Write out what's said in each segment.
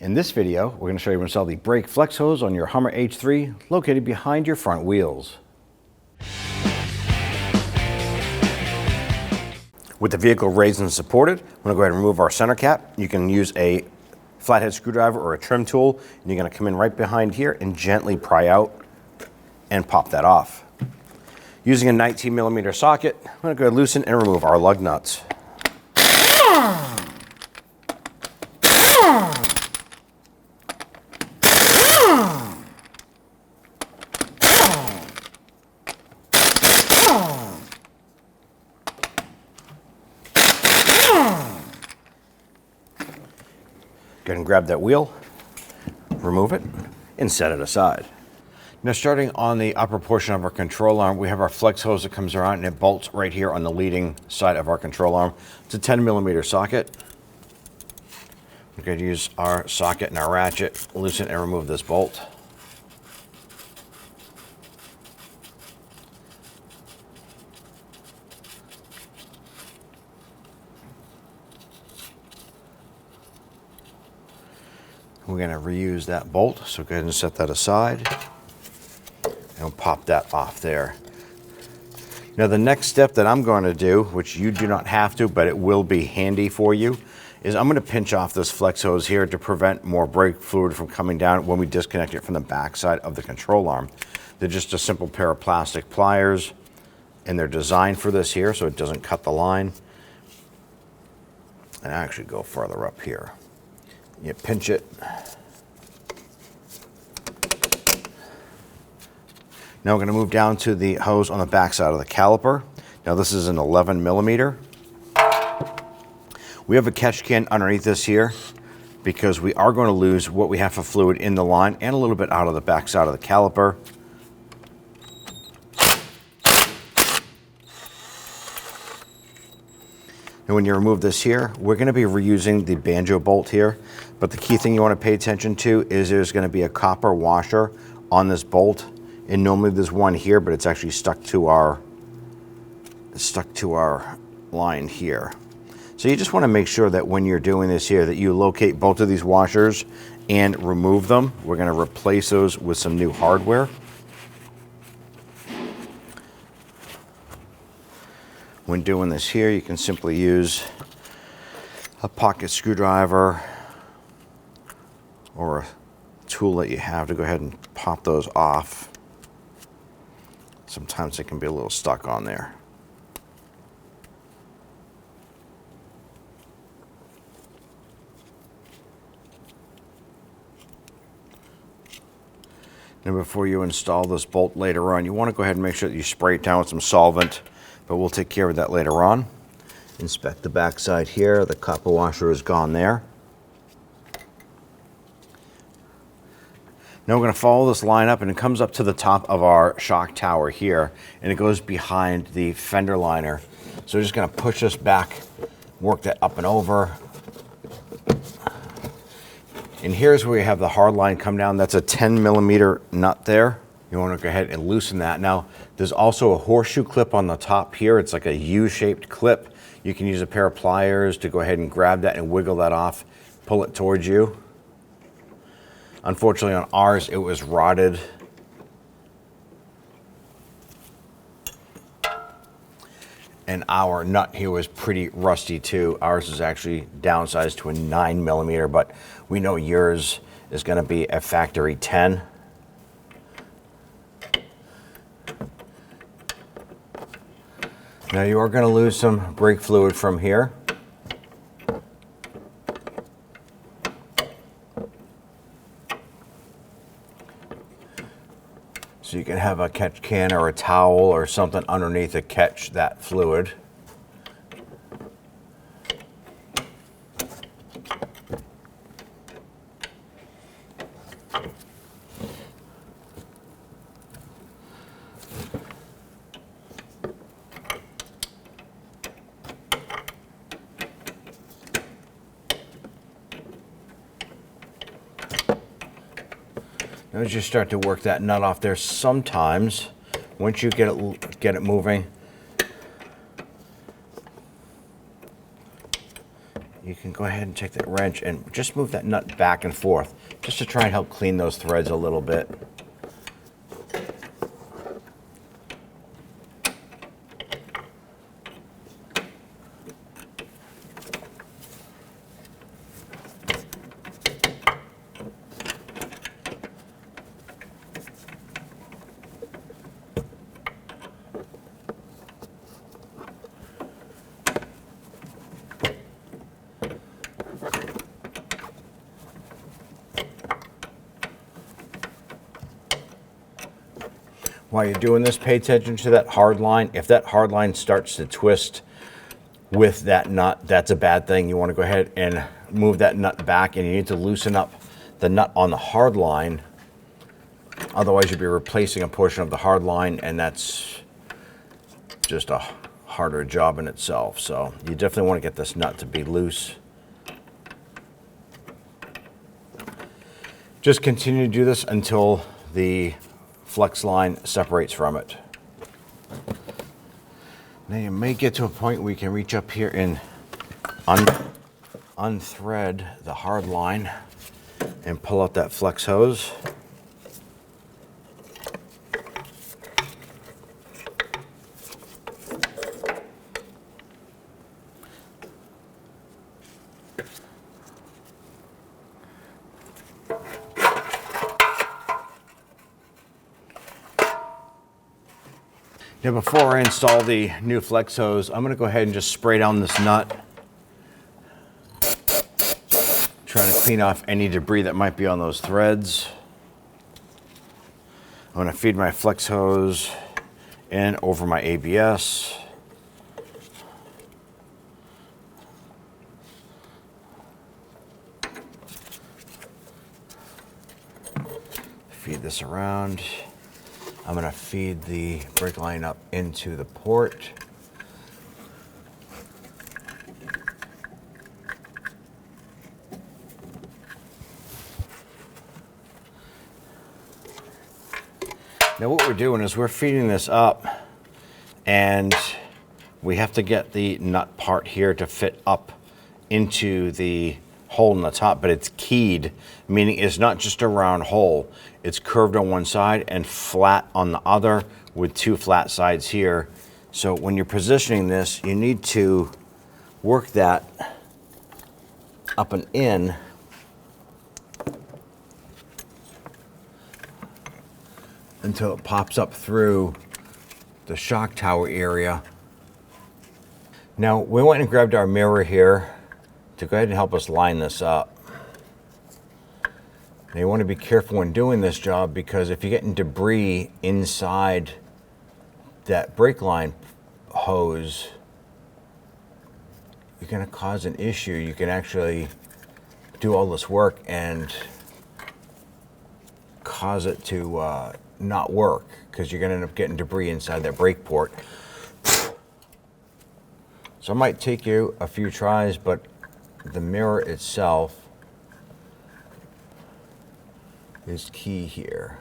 In this video, we're going to show you how to install the brake flex hose on your Hummer H3 located behind your front wheels. With the vehicle raised and supported, I'm going to go ahead and remove our center cap. You can use a flathead screwdriver or a trim tool, and you're going to come in right behind here and gently pry out and pop that off. Using a 19mm socket, I'm going to go ahead and loosen and remove our lug nuts. Go ahead and grab that wheel, remove it, and set it aside. Now, starting on the upper portion of our control arm, we have our flex hose that comes around and it bolts right here on the leading side of our control arm. It's a 10mm socket. We're going to use our socket and our ratchet, loosen and remove this bolt. We're going to reuse that bolt, so go ahead and set that aside and we'll pop that off there. Now, the next step that I'm going to do, which you do not have to, but it will be handy for you, is I'm going to pinch off this flex hose here to prevent more brake fluid from coming down when we disconnect it from the back side of the control arm. They're just a simple pair of plastic pliers, and they're designed for this here so it doesn't cut the line. And I actually go farther up here. You pinch it. Now we're going to move down to the hose on the back side of the caliper. Now this is an 11mm. We have a catch can underneath this here because we are going to lose what we have for fluid in the line and a little bit out of the back side of the caliper. And when you remove this here, we're going to be reusing the banjo bolt here. But the key thing you want to pay attention to is there's going to be a copper washer on this bolt. And normally there's one here, but it's actually stuck to our line here. So you just want to make sure that when you're doing this here that you locate both of these washers and remove them. We're going to replace those with some new hardware. When doing this here, you can simply use a pocket screwdriver or a tool that you have to go ahead and pop those off. Sometimes it can be a little stuck on there. Now, before you install this bolt later on, you want to go ahead and make sure that you spray it down with some solvent, but we'll take care of that later on. Inspect the back side here. The copper washer is gone there. Now we're going to follow this line up, and it comes up to the top of our shock tower here, and it goes behind the fender liner. So we're just going to push this back, work that up and over. And here's where we have the hard line come down. That's a 10mm nut there. You want to go ahead and loosen that. Now, there's also a horseshoe clip on the top here. It's like a U-shaped clip. You can use a pair of pliers to go ahead and grab that and wiggle that off, pull it towards you. Unfortunately, on ours, it was rotted. And our nut here was pretty rusty too. Ours is actually downsized to a 9mm, but we know yours is going to be a factory 10. Now you are going to lose some brake fluid from here. So you can have a catch can or a towel or something underneath to catch that fluid. As you start to work that nut off there, sometimes once you get it moving, you can can go ahead and take that wrench and just move that nut back and forth, just to try and help clean those threads a little bit. While you're doing this, pay attention to that hard line. If that hard line starts to twist with that nut, that's a bad thing. You want to go ahead and move that nut back, and you need to loosen up the nut on the hard line. Otherwise, you'll be replacing a portion of the hard line, and that's just a harder job in itself. So you definitely want to get this nut to be loose. Just continue to do this until the flex line separates from it. Now you may get to a point where you can reach up here and unthread the hard line and pull out that flex hose. Now before I install the new flex hose, I'm going to go ahead and just spray down this nut, trying to clean off any debris that might be on those threads. I'm going to feed my flex hose in over my ABS. Feed this around. I'm going to feed the brake line up into the port. Now what we're doing is we're feeding this up, and we have to get the nut part here to fit up into the hole in the top, but it's keyed, meaning it's not just a round hole. It's curved on one side and flat on the other with two flat sides here. So when you're positioning this, you need to work that up and in until it pops up through the shock tower area. Now we went and grabbed our mirror here to go ahead and help us line this up. Now you want to be careful when doing this job, because if you're getting debris inside that brake line hose, you're going to cause an issue. You can actually do all this work and cause it to not work, because you're going to end up getting debris inside that brake port. So it might take you a few tries, but the mirror itself is key here.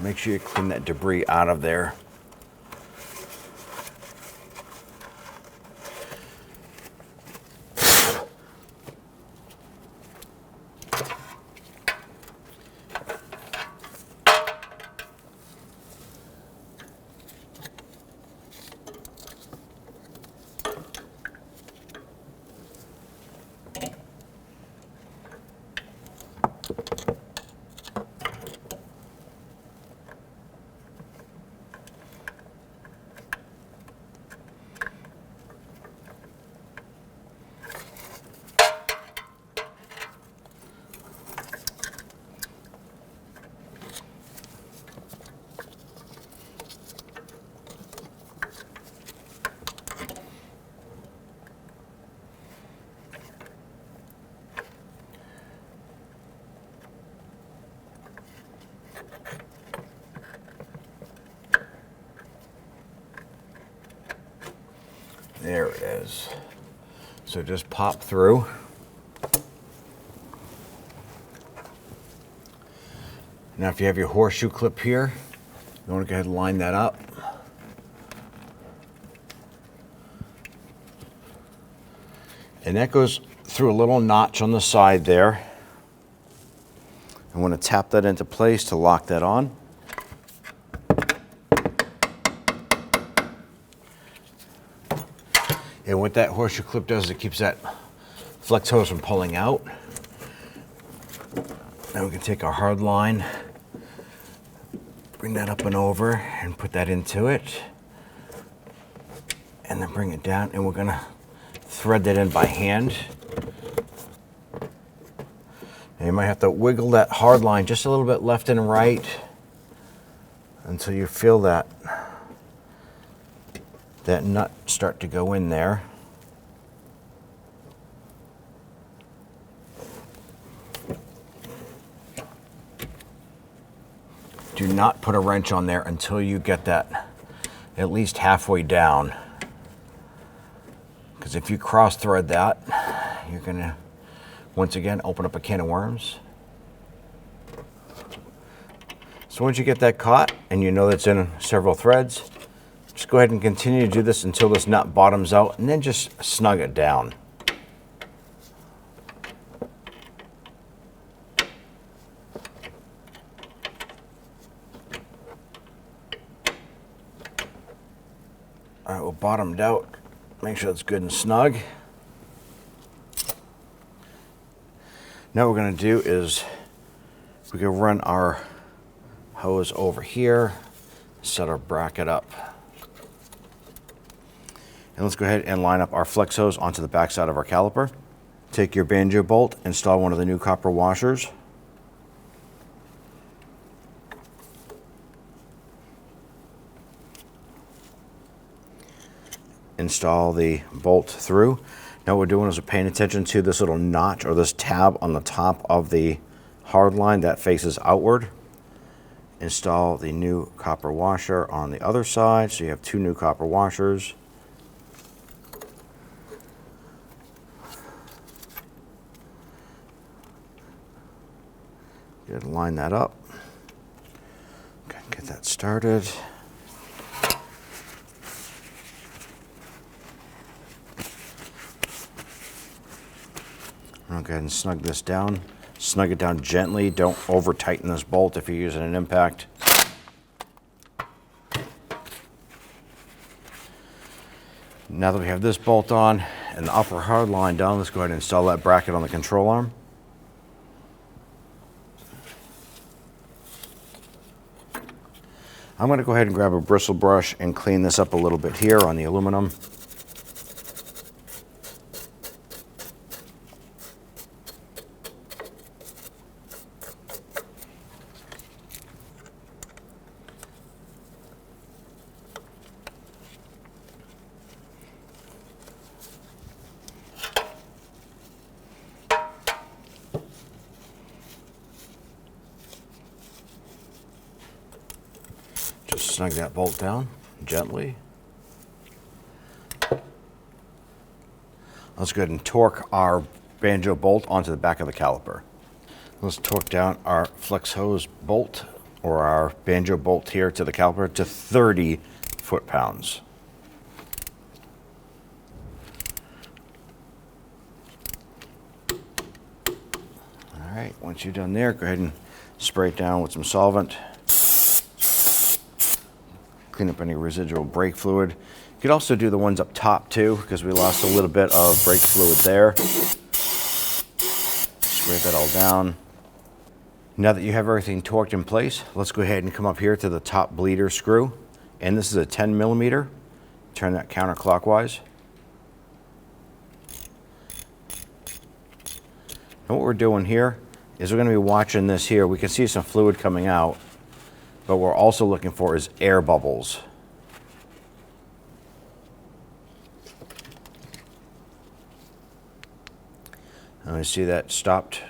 Make sure you clean that debris out of there. There it is. So just pop through. Now if you have your horseshoe clip here, you want to go ahead and line that up. And that goes through a little notch on the side there. I want to tap that into place to lock that on. And what that horseshoe clip does is it keeps that flex hose from pulling out. Now we can take our hard line, bring that up and over and put that into it. And then bring it down, and we're gonna thread that in by hand. And you might have to wiggle that hard line just a little bit left and right until you feel that nut start to go in there. Do not put a wrench on there until you get that at least halfway down. Because if you cross thread that, you're gonna, once again, open up a can of worms. So once you get that caught and you know that's in several threads, just go ahead and continue to do this until this nut bottoms out, and then just snug it down. All right, we're bottomed out. Make sure it's good and snug. Now what we're going to do is we can run our hose over here, set our bracket up. And let's go ahead and line up our flex hose onto the back side of our caliper. Take your banjo bolt, install one of the new copper washers. Install the bolt through. Now what we're doing is we're paying attention to this little notch or this tab on the top of the hard line that faces outward. Install the new copper washer on the other side, so you have two new copper washers. Good, line that up. Okay, get that started. I'll go ahead and snug this down. Snug it down gently. Don't over tighten this bolt if you're using an impact. Now that we have this bolt on and the upper hard line done, let's go ahead and install that bracket on the control arm. I'm going to go ahead and grab a bristle brush and clean this up a little bit here on the aluminum. Just snug that bolt down gently. Let's go ahead and torque our banjo bolt onto the back of the caliper. Let's torque down our flex hose bolt or our banjo bolt here to the caliper to 30 foot-pounds. All right, once you're done there, go ahead and spray it down with some solvent. Clean up any residual brake fluid. You could also do the ones up top too, because we lost a little bit of brake fluid there. Spray that all down. Now that you have everything torqued in place, let's go ahead and come up here to the top bleeder screw. And this is a 10 millimeter. Turn that counterclockwise. And what we're doing here is we're going to be watching this here. We can see some fluid coming out, but what we're also looking for is air bubbles. And we see that stopped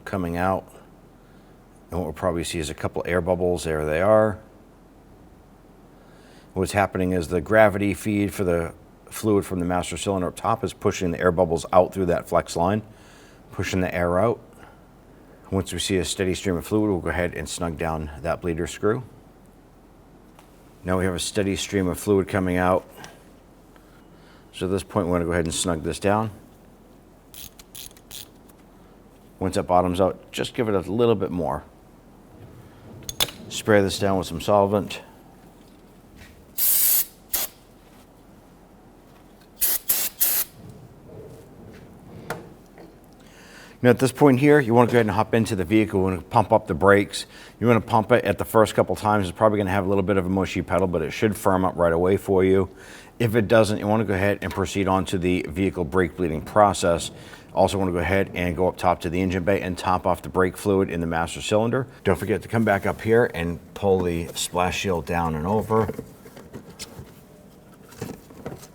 coming out. And what we'll probably see is a couple air bubbles. There they are. What's happening is the gravity feed for the fluid from the master cylinder up top is pushing the air bubbles out through that flex line, pushing the air out. Once we see a steady stream of fluid, we'll go ahead and snug down that bleeder screw. Now we have a steady stream of fluid coming out. So at this point, we're going to go ahead and snug this down. Once that bottoms out, just give it a little bit more. Spray this down with some solvent. Now at this point here, you want to go ahead and hop into the vehicle. You want to pump up the brakes. You want to pump it at the first couple times. It's probably going to have a little bit of a mushy pedal, but it should firm up right away for you. If it doesn't, you want to go ahead and proceed on to the vehicle brake bleeding process. Also want to go ahead and go up top to the engine bay and top off the brake fluid in the master cylinder. Don't forget to come back up here and pull the splash shield down and over.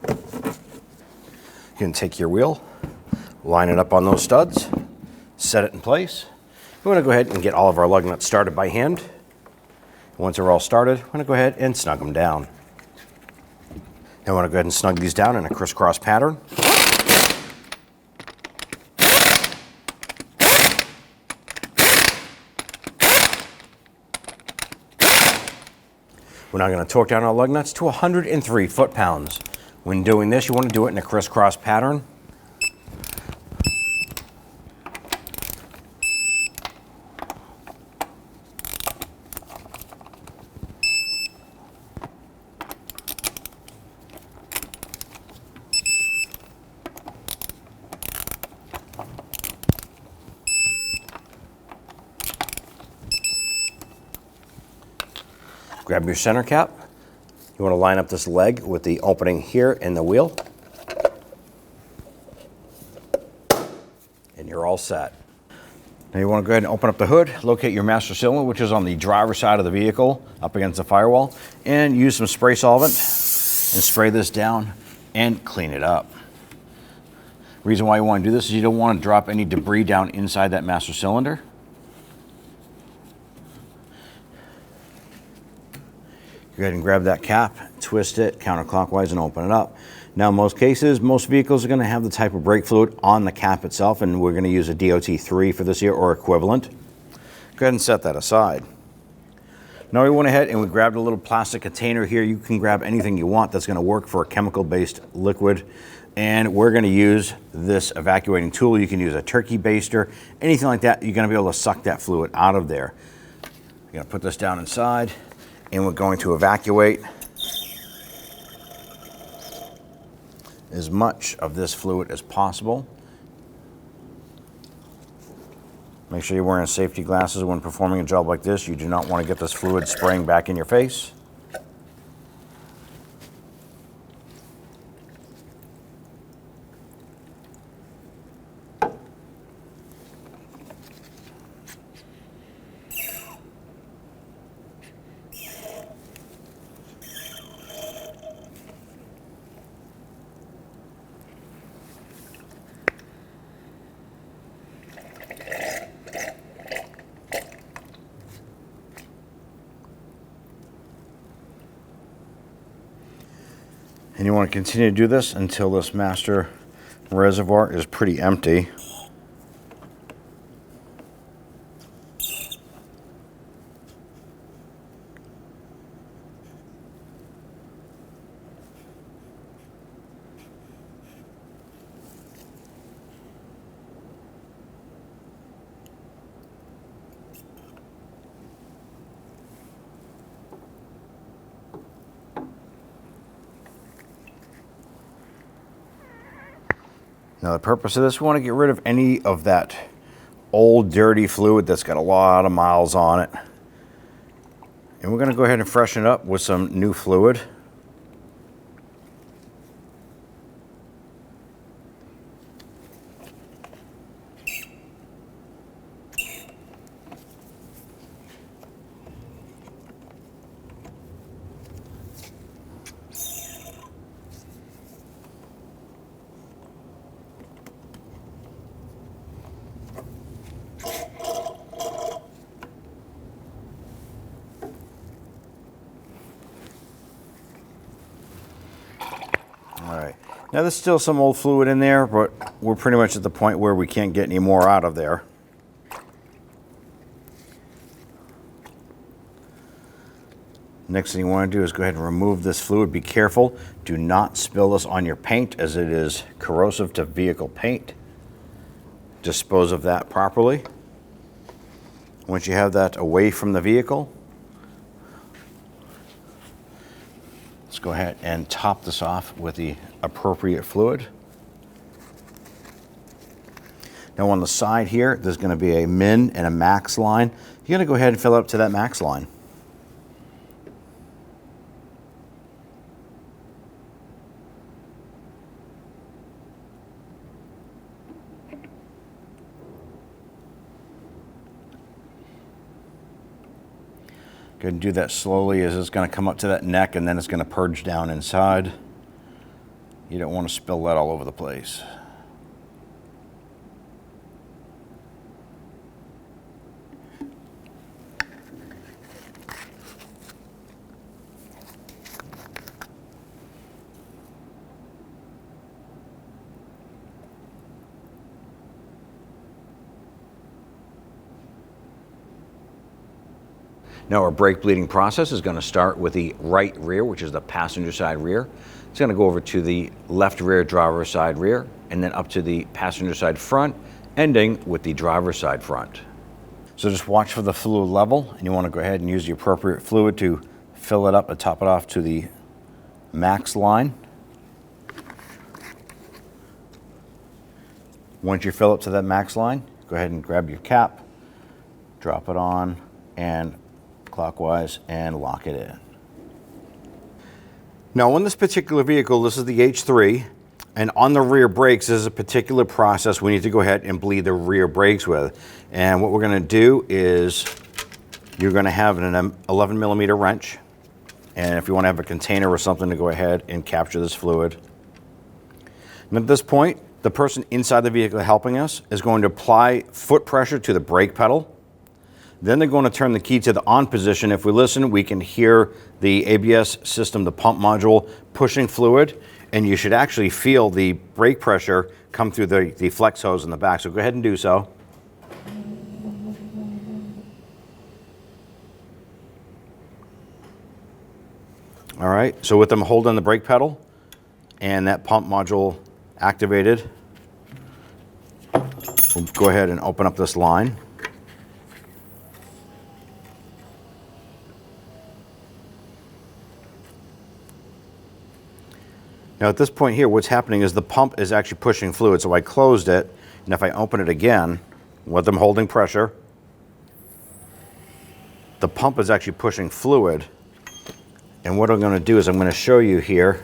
You can take your wheel, line it up on those studs, set it in place. We're going to go ahead and get all of our lug nuts started by hand. Once they're all started, we're going to go ahead and snug them down. Now I want to go ahead and snug these down in a crisscross pattern. We're now going to torque down our lug nuts to 103 foot-pounds. When doing this, you want to do it in a crisscross pattern. Grab your center cap. You want to line up this leg with the opening here in the wheel. And you're all set. Now you want to go ahead and open up the hood, locate your master cylinder, which is on the driver's side of the vehicle, up against the firewall, and use some spray solvent and spray this down and clean it up. Reason why you want to do this is you don't want to drop any debris down inside that master cylinder. Go ahead and grab that cap, twist it counterclockwise and open it up. Now in most cases, most vehicles are going to have the type of brake fluid on the cap itself, and we're going to use a DOT3 for this year or equivalent. Go ahead and set that aside. Now we went ahead and we grabbed a little plastic container here. You can grab anything you want that's going to work for a chemical-based liquid. And we're going to use this evacuating tool. You can use a turkey baster, anything like that. You're going to be able to suck that fluid out of there. You're going to put this down inside. And we're going to evacuate as much of this fluid as possible. Make sure you're wearing safety glasses when performing a job like this. You do not want to get this fluid spraying back in your face. And you want to continue to do this until this master reservoir is pretty empty. Now the purpose of this, we want to get rid of any of that old dirty fluid that's got a lot of miles on it. And we're going to go ahead and freshen it up with some new fluid. All right, now there's still some old fluid in there, but we're pretty much at the point where we can't get any more out of there. Next thing you want to do is go ahead and remove this fluid. Be careful. Do not spill this on your paint as it is corrosive to vehicle paint. Dispose of that properly. Once you have that away from the vehicle, let's go ahead and top this off with the appropriate fluid. Now on the side here, there's going to be a min and a max line. You're going to go ahead and fill up to that max line. Go ahead and do that slowly as it's going to come up to that neck and then it's going to purge down inside. You don't want to spill that all over the place. Now our brake bleeding process is going to start with the right rear, which is the passenger side rear. It's going to go over to the left rear driver side rear, and then up to the passenger side front, ending with the driver side front. So just watch for the fluid level, and you want to go ahead and use the appropriate fluid to fill it up and top it off to the max line. Once you fill it to that max line, go ahead and grab your cap, drop it on, and clockwise and lock it in. Now on this particular vehicle, this is the H3, and on the rear brakes there's a particular process we need to go ahead and bleed the rear brakes with. And what we're going to do is you're going to have an 11 millimeter wrench, and if you want to have a container or something to go ahead and capture this fluid. And at this point, the person inside the vehicle helping us is going to apply foot pressure to the brake pedal. Then they're going to turn the key to the on position. If we listen, we can hear the ABS system, the pump module, pushing fluid, and you should actually feel the brake pressure come through the flex hose in the back. So go ahead and do so. All right, so with them holding the brake pedal and that pump module activated, we'll go ahead and open up this line. Now at this point here, what's happening is the pump is actually pushing fluid. So I closed it, and if I open it again, with them holding pressure, the pump is actually pushing fluid. And what I'm going to do is I'm going to show you here,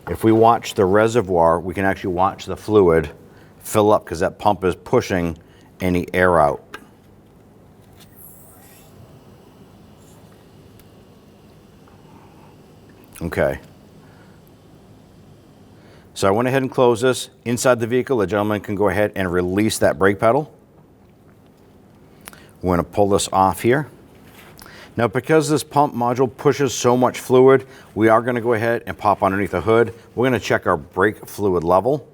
if we watch the reservoir, we can actually watch the fluid fill up because that pump is pushing any air out. Okay. So I went ahead and closed this. Inside the vehicle, the gentleman can go ahead and release that brake pedal. We're going to pull this off here. Now, because this pump module pushes so much fluid, we are going to go ahead and pop underneath the hood. We're going to check our brake fluid level.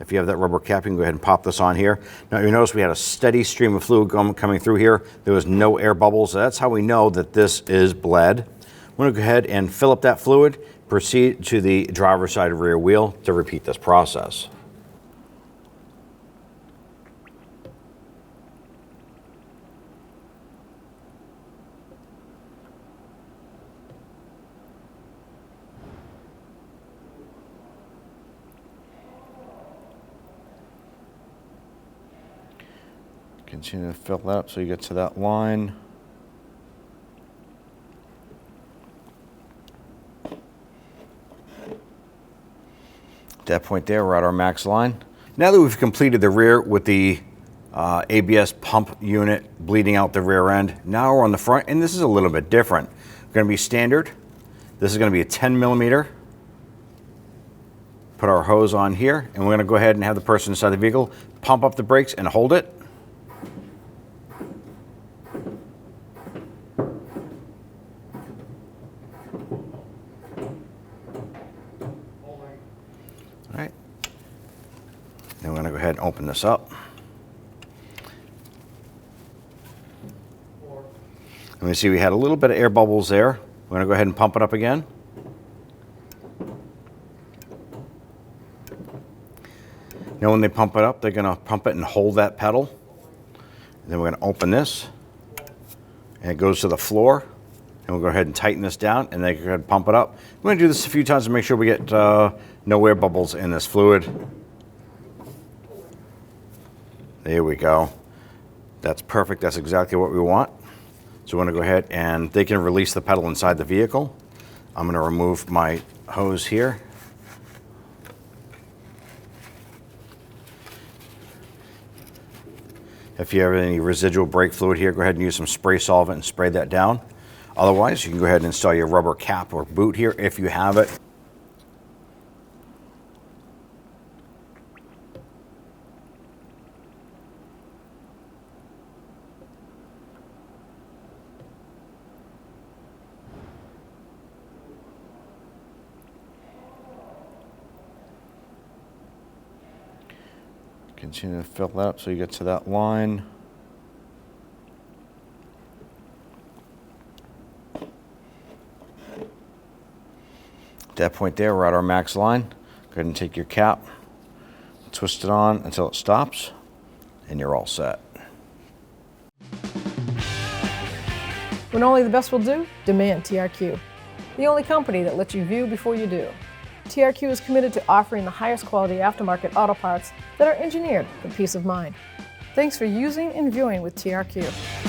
If you have that rubber cap, you can go ahead and pop this on here. Now, you notice we had a steady stream of fluid coming through here. There was no air bubbles. So that's how we know that this is bled. We're going to go ahead and fill up that fluid. Proceed to the driver's side rear wheel to repeat this process. Continue to fill that up so you get to that line. At that point there, we're at our max line. Now that we've completed the rear with the ABS pump unit bleeding out the rear end, now we're on the front, and this is a little bit different. We're going to be standard. This is going to be a 10 millimeter. Put our hose on here, and we're going to go ahead and have the person inside the vehicle pump up the brakes and hold it. All right. Then we're going to go ahead and open this up. And me see, we had a little bit of air bubbles there. We're going to go ahead and pump it up again. Now when they pump it up, they're going to pump it and hold that pedal. And then we're going to open this, and it goes to the floor. And we'll go ahead and tighten this down, and then go ahead and pump it up. We're going to do this a few times to make sure we get no air bubbles in this fluid. There we go. That's perfect. That's exactly what we want. So we're going to go ahead, and they can release the pedal inside the vehicle. I'm going to remove my hose here. If you have any residual brake fluid here, go ahead and use some spray solvent and spray that down. Otherwise, you can go ahead and install your rubber cap or boot here if you have it. Continue to fill that up so you get to that line. At that point there, we're at our max line. Go ahead and take your cap, twist it on until it stops, and you're all set. When only the best will do, demand TRQ. The only company that lets you view before you do. TRQ is committed to offering the highest quality aftermarket auto parts that are engineered for peace of mind. Thanks for using and viewing with TRQ.